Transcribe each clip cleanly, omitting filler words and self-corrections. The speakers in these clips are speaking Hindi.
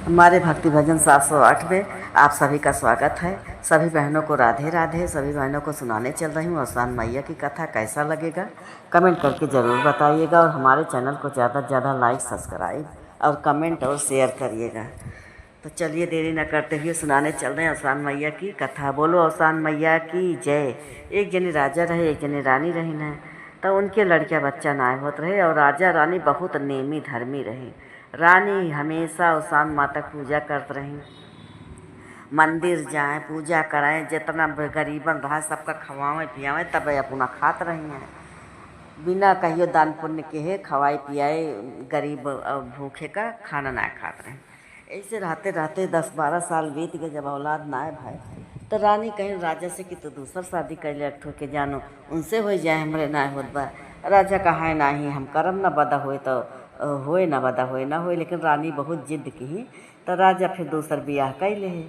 हमारे भक्ति भजन 708 में आप सभी का स्वागत है। सभी बहनों को राधे राधे। सभी बहनों को सुनाने चल रही हूँ आसान मैया की कथा। कैसा लगेगा कमेंट करके ज़रूर बताइएगा और हमारे चैनल को ज़्यादा से ज़्यादा लाइक सब्सक्राइब और कमेंट और शेयर करिएगा। तो चलिए देरी न करते हुए सुनाने चल रहे हैं आसान मैया की कथा। बोलो आसान मैया की जय। एक जनी राजा रहे, एक जनी रानी रही न। तो उनके लड़किया बच्चा नाय होत रहे और राजा रानी बहुत नेमी धर्मी रही। रानी हमेशा आसान माता की पूजा करते रही, मंदिर जाएं पूजा करें, जितना गरीबन रहा सबका खवाएं पियावें, तब अपना खात रही हैं। बिना कहियो दान पुण्य के है खवाए पियाए गरीब भूखे का खाना ना खाते रहे। ऐसे रहते रहते 10-12 साल बीत गए। जब औलाद ना भाई तो रानी कहीं राजा से कि तो दूसर शादी कर ले ठो के जानो उनसे हो जाए, हमरे ना होत बा। राजा कहा नहीं हम करम न बदा होए तो होए न बदा होए ना होए, लेकिन रानी बहुत जिद की। तो राजा फिर दूसर बियाह कैले है।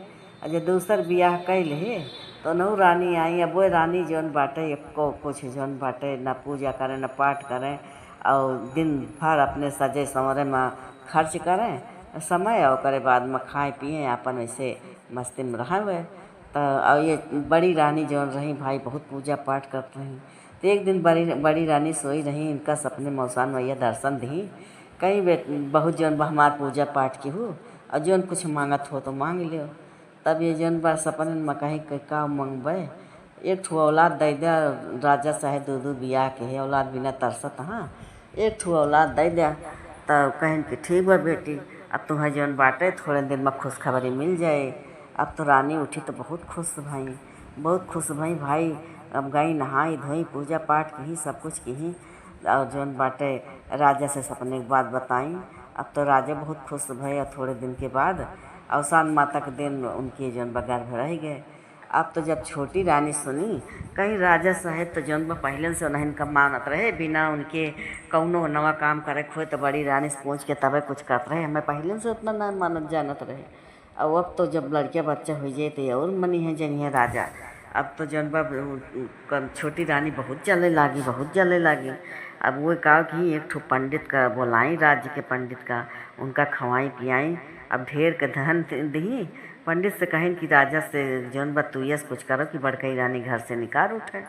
और जब दूसर बियाह कैले है तो नौ रानी आई। अब वो रानी जौन बाटे एको कुछ जौन बाटे न पूजा करें न पाठ करें और दिन भर अपने सजे संवरे में खर्च करें समय और करे बाद में खाएं पिए अपन ऐसे मस्ती में रहें हुए। तो और ये बड़ी रानी जौन रही भाई बहुत पूजा पाठ करती रही। तो एक दिन बड़ी रानी सोई रही, इनका सपने मौसान मैया दर्शन दी। कहीं बहुत जौन हमार पूजा पाठ की हो और जौन कुछ मांगत हो तो मांग लियो। तब ये जौन बा सपन में कहीं का मांगबे, एक ठो औलाद दे दे। राजा साहेब दो बियाह के है, औलाद बिना तरसत। हाँ एक ठो औलाद दे दे। तब कहें कि ठीक बा बेटी, अब तुम्हें जौन बाटे थोड़े दिन में खुशखबरी मिल जाए। अब तो रानी उठी तो बहुत खुश भई, बहुत खुश भई भाई। अब गई नहाई धोई पूजा पाठ की सब कुछ की और जौन बाटे राजा से सपने की बात बताई। अब तो राजा बहुत खुश भये और थोड़े दिन के बाद अवसान माता के दिन उनके जौन बगैर रह गए। अब तो जब छोटी रानी सुनी कहीं राजा साहेब तो जौन पहले से नहीं इनका मानत रहे, बिना उनके कौनो नवा काम करे खोए तो बड़ी रानी से पूछ के तबे कुछ करते रहे। हमें पहले से उतना ना मानत जानत रहे। और अब तो जब लड़किया बच्चा हो जाए तो और मनी है जनी है राजा। अब तो जौन छोटी रानी बहुत जले लागी, बहुत जले लागी। अब वो कहा कि एक ठो पंडित का बुलाई, राज्य के पंडित का, उनका खवाई पियाई। अब ढेर के धन दी। पंडित से कहें कि राजा से जौन बा तुयस कुछ करो कि बड़कई रानी घर से निकाल उठे।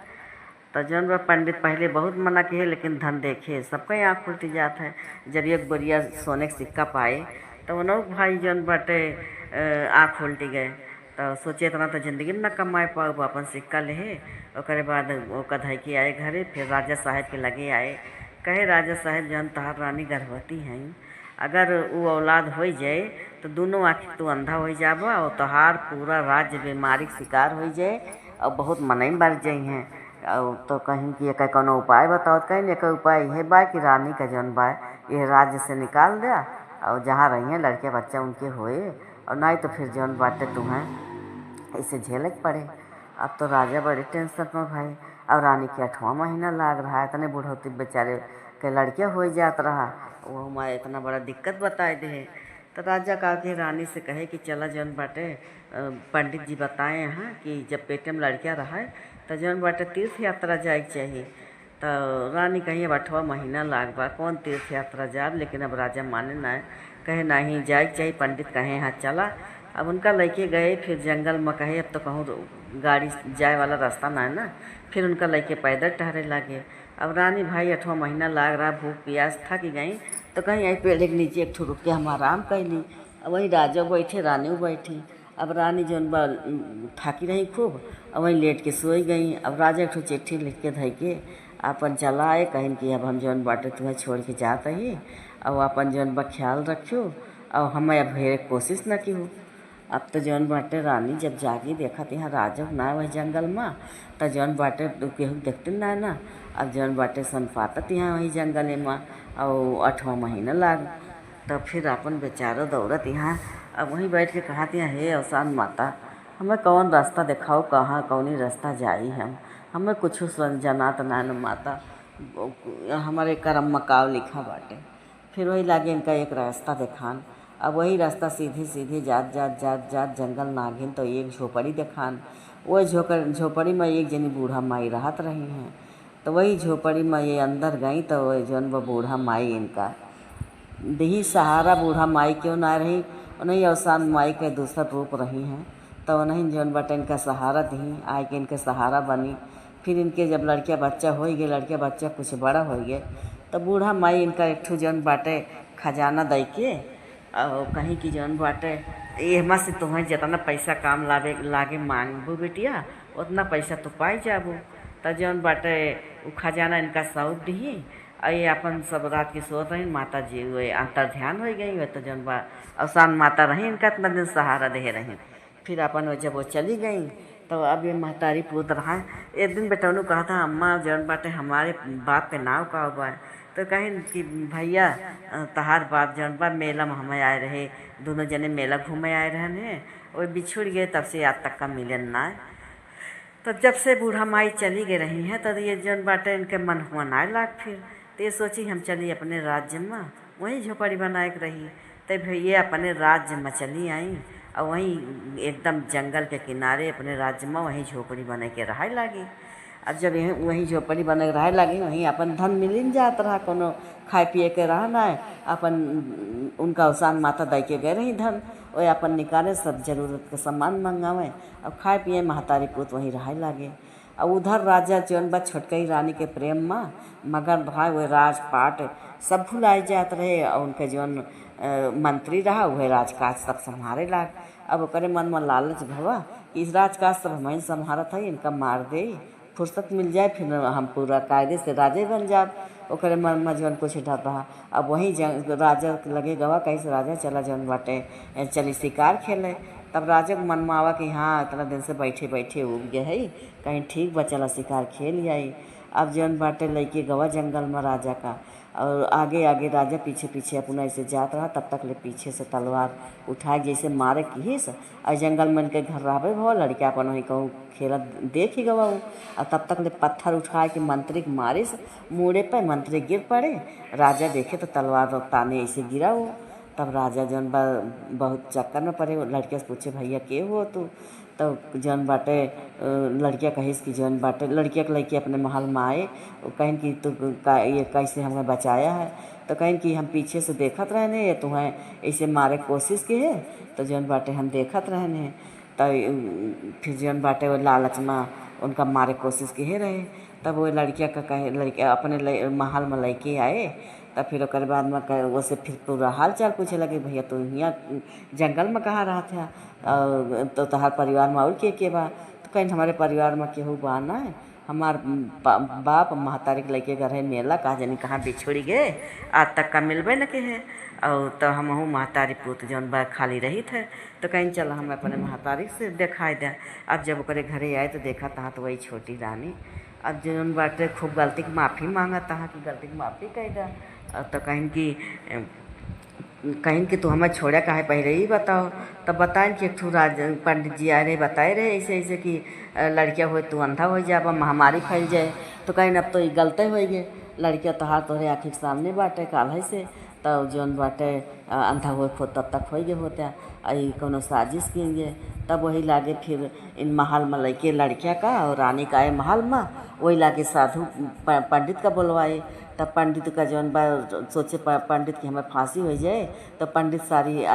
तो जौन बा पंडित पहले बहुत मना किए, लेकिन धन देखे सबका आँख उल्टी जात है। जब एक बोरिया सोने का सिक्का पाए तो उन्हों भाई जौन बाटे आँख उल्टी गए। तो सोचे इतना तो ज़िंदगी में न कमाए पाओ, अपन सिक्का ले ओकरे बाद वो कधाई के आए घरे। फिर राजा साहेब के लगे आए, कहे राजा साहेब जौन तहार रानी गर्भवती हैं, अगर वो औलाद हो जाए तो दोनों आँखें तो अंधा हो जाबा और तोहार पूरा राज्य बीमारी का शिकार हो जाए और बहुत मनई मर जाई हैं। और तो कहीं कि एक कोनो उपाय बताओ। कहीं एक उपाय है बा कि रानी का जौन बा ये राज्य से निकाल दिया और जहाँ रही हैं लड़के बच्चा उनके होए, और नहीं तो फिर जौन बाटे तुम्हें इसे झेले पड़े। अब तो राजा बड़ी टेंशन में भाई। और रानी के 8वां महीना लाग रहा है, इतने बुढ़ौती बेचारे के लड़के हो जात रहा, वो हमारे इतना बड़ा दिक्कत बताए दे। तो राजा कहा कि रानी से कहे कि चला जौन बाटे पंडित जी बताए यहाँ कि जब पेटे में लड़किया रहा है तो जौन बाटे तीर्थ यात्रा जाए चाहिए। तो रानी कहीं अब 8वां महीना लाग बा कौन तीर्थ यात्रा जाब, लेकिन अब राजा माने ना, कहे नहीं जाए चाहिए। पंडित कहे यहाँ चला। अब उनका लड़के गए फिर जंगल में, कहे अब तो कहूँ गाड़ी जाए वाला रास्ता ना है ना, फिर उनका लड़के पैदल टहरे लगे। अब रानी भाई 8वां महीना लाग रहा, भूख प्यास थक गई तो कहीं आई पेड़ के नीचे एक ठो रुक के हम आराम कैली। अब वहीं राजा बैठे रानी बैठी। अब रानी जौन बा थाकी रही खूब, अब वहीं लेट के सोई गई। अब राजा एक ठो चिट्ठी लिख के धई के अपन चला आए, कहीं कि अब हम जौन बाटे तुम्हें छोड़ के जात ही और अपन जौन बा ख्याल रखियो और हमें अब भेरे कोशिश न की हो। अब तो जौन बाटे रानी जब जागी देखा यहाँ राजा ना वही जंगल में, तो जौन बाटे केहू देखते ना। अब जौन बाटे सन पातत यहाँ वही जंगल में और 8वां महीना लाग। तो फिर अपन बेचारो दौड़त यहाँ अब वहीं बैठ के कहा यहाँ हे अवसान माता हमें कौन रास्ता दिखाओ, कहाँ कौनी रास्ता जाई हमें कुछ जनात ना न माता, हमारे करम मकाव लिखा बाटे। फिर वही लागे इनका एक रास्ता दिखान। अब वही रास्ता सीधे सीधे जात जंगल नागिन तो एक झोपड़ी दिखान। वही झोपड़ी में एक जनी बूढ़ा माई रहत रही हैं। तो वही झोपड़ी में ये अंदर गई तो वही जौन वो बूढ़ा माई इनका दही सहारा। बूढ़ा माई क्यों ना रही, उन्हीं अवसान माई के दूसर रूप रही हैं। तो उन्हीं जौन बाटे इनका सहारा दी, आए के इनके सहारा बनी। फिर इनके जब लड़किया बच्चा हो गए, लड़किया बच्चा कुछ बड़ा हो गए, तो बूढ़ा माई इनका एक ठो जौन बाटे खजाना दई के और कहीं की जौन बाटे एहमा से तुम्हें जितना पैसा काम लागे मांगबू बिटिया उतना पैसा तो पाई जाबू। तो जौन बाटे उ खजाना इनका सौंप दी। और ये अपन सब रात की सोत रही, माता जी वे अंतर ध्यान हो गई वे, तो जौन बा अवसान माता रही इनका इतना दिन सहारा दे रही। फिर अपन जब वो चली गई तो अब ये महतारी पूत रहा। एक दिन बेटौनू कहा था, अम्मा जौन बाटे हमारे बाप के नाव का बा। तो कहीं कि भैया तहार बाप जौन बा मेला में हमें आए रहे, दोनों जने मेला घूमे आए रहन है, वो बिछुड़ गए, तब से आज तक का मिलन ना। तो जब से बूढ़ा माई चली गई रही हैं, तो ये जौन बाटे इनके मन हुआ ना लाग। फिर तो ये सोची हम चली अपने राज्य में, वहीं झोपड़ी बनाए के रही। तो भैया अपने राज्य में चली आई और वहीं एकदम जंगल के किनारे अपने राज्य में वहीं झोपड़ी बने के रहे लगी। अब जब यहीं वहीं झोपड़ी बने के रहे लगी, वहीं अपन धन मिलिन जात रहा, कोनो खाए पिए के रहना है अपन उनका अवसान माता दई के गए रही धन, वही अपन निकाले सब जरूरत के सामान मंगावे। अब खाए पिए महतारी पूत वहीं रहे लगे। और उधर राजा जौन बा छोटकई रानी के प्रेम में मगन रहा, वह राजपाट सब भुलाए जात रहे और उनके जौन मंत्री रहा वह राजकाज सब संभारे लाग। अब ओकरे मन में लालच भवा, इस राजकाज सब हमें संभारत है, इनका मार दे, फुर्सत मिल जाए, फिर हम पूरा कायदे से राजे बन जाए। ओकरे मन में जौन कुछ डर रहा। अब वहीं राजा लगे गवा, कहीं से राजा चला जौन बाटे चली शिकार खेले। तब राजा को मन में आवा कि हाँ इतना दिन से बैठे बैठे उग गए है, कहीं ठीक बा चला शिकार खेल आई। अब जौन बाटे लैके गवा जंगल में राजा का, और आगे आगे राजा पीछे पीछे अपना ऐसे जात रहा। तब तक ले पीछे से तलवार उठाए जैसे मारे किहिस, और जंगल में इनके घर रहे भो लड़का अपन वहीं कहूँ खेला देख ही गवा। और तब तक ले पत्थर उठाए के मंत्री के मारिस मुड़े पे, मंत्री गिर पड़े। राजा देखे तो तलवार ताने ऐसे गिरा हो। तब राजा जौन बा बहुत चक्कर में पड़े, लड़के से पूछे भैया के हो तू। तो जौन बाटे लड़किया कहिस कि जौन बाटे लड़किया के लड़के अपने महल में आए, कहीं कि तू ये कैसे हमें बचाया है। तो कहीं कि हम पीछे से देखत रहने, ये तुम्हें ऐसे मारे कोशिश की है। तो जौन बाटे हम देखत रहने, तो फिर जौन बाटे वो लालच में उनका मारे कोशिश की रहे। तब वो लड़किया का कहे लड़किया अपने महल में लेके आए। तब फिर ओकर बाद में वो से फिर पूरा हाल चाल पूछे लगे, भैया तू यहाँ जंगल में कहाँ रहा था, तो तहार परिवार में और के बा। तो कहीं हमारे परिवार में केहू बा ना है, हमार बाप महतारी के लैके घर है मेला, कहा जानी कहाँ बिछुड़ी गए, आज तक का मिलबे न के है। और तो हम हूँ महतारी पूत जौन बा खाली रही थे। तो कहीं चला हम अपने महतारी से दिखाई दें। अब जब ओकरे घरे आए तो देखा तहाँ तो वही छोटी रानी। अब जौन बाटे खूब गलती की माफ़ी मांगा, तहाँ की गलती की माफ़ी कह दा। तो कहीं कि तू हमें छोड़ा काहे पहले ही बताओ। तब बताएं कि एक ठू पंडित जी आए रहे, बताए रहे ऐसे ऐसे कि लड़किया हो तू अंधा हो जाए, महामारी फैल जाए। तो कहीं अब तो ये गलते हो गए, लड़किया तो हाथ तोहरे आँखी के सामने बाटे काल्हि से। तब जौन बाटे अंधा हो तब तक हो गए होता, आई कोनो साजिश किए। तब वही लागे फिर इन महल में लैके लड़किया का और रानी का आए महल में, वही लागे साधु पंडित का बुलवाए। तब पंडित का जौन बा सोचे पंडित की हमें फांसी हो जाए। तो पंडित सारी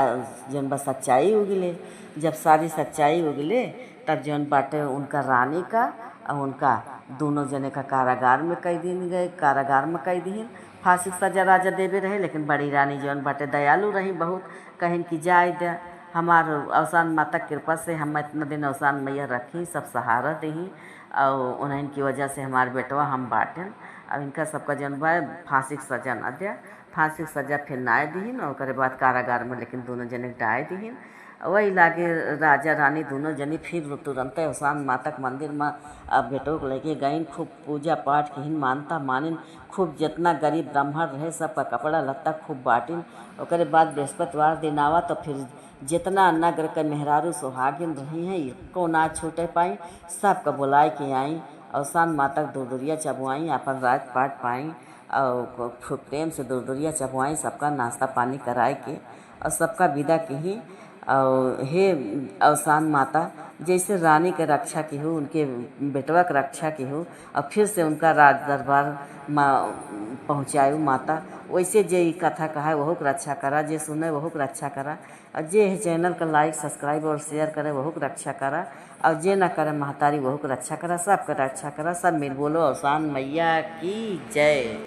जौन बा सच्चाई उगले। जब सारी सच्चाई उगले तब जौन बाटे उनका रानी का और उनका दोनों जने का कारागार में कई दिन गए, कारागार में कई दिन फांसी सजा राजा देवे रहे। लेकिन बड़ी रानी जौन बाटे दयालु रही बहुत, कहीं की जाए दे हमार अवसान माता कृपा से हम इतना दिन अवसान मैया रखी, सब सहारा दही, और उन्हीं की वजह से हमारे बेटवा हम बाटें। अब इनका सबका जौन बा फांसी की सजा न दिया, फांसी की सजा फिर नाए दीन और ओकरे बाद कारागार में लेकिन दोनों जने डाए दीन। वही लागे राजा रानी दोनों जनी फिर तुरंत अवसान माता के मंदिर में अब बेटो को लेके गईन। खूब पूजा पाठ किन मानता मानिन, खूब जितना गरीब ब्राह्मण रहे सबका कपड़ा लत्ता खूब बाटिन। ओकरे बाद बृहस्पतिवार दिन आवा तो फिर जितना नगर के मेहरारू सुहागिन रही हैं को ना छूटे पाई, सबका बुलाए के आई। अवसान माता दूरदुरिया चबुआई, अपन रात पाट पाई और खूब प्रेम से दूरदुरिया चबुआई, सबका नाश्ता पानी कराए के और सबका विदा की। और हे अवसान माता, जैसे रानी के रक्षा की हो, उनके बेटवा के रक्षा की हो और फिर से उनका राज दरबार पहुँचायु माता, वैसे जे ई कथा कहा है वहू के रक्षा करा, जे सुने वहू के रक्षा करा, और जे चैनल का लाइक सब्सक्राइब और शेयर करे वहू के रक्षा करा, और जे ना करे महतारी वहू के रक्षा करा, सबका रक्षा करा। सब मिल बोलो अवसान मैया की जय।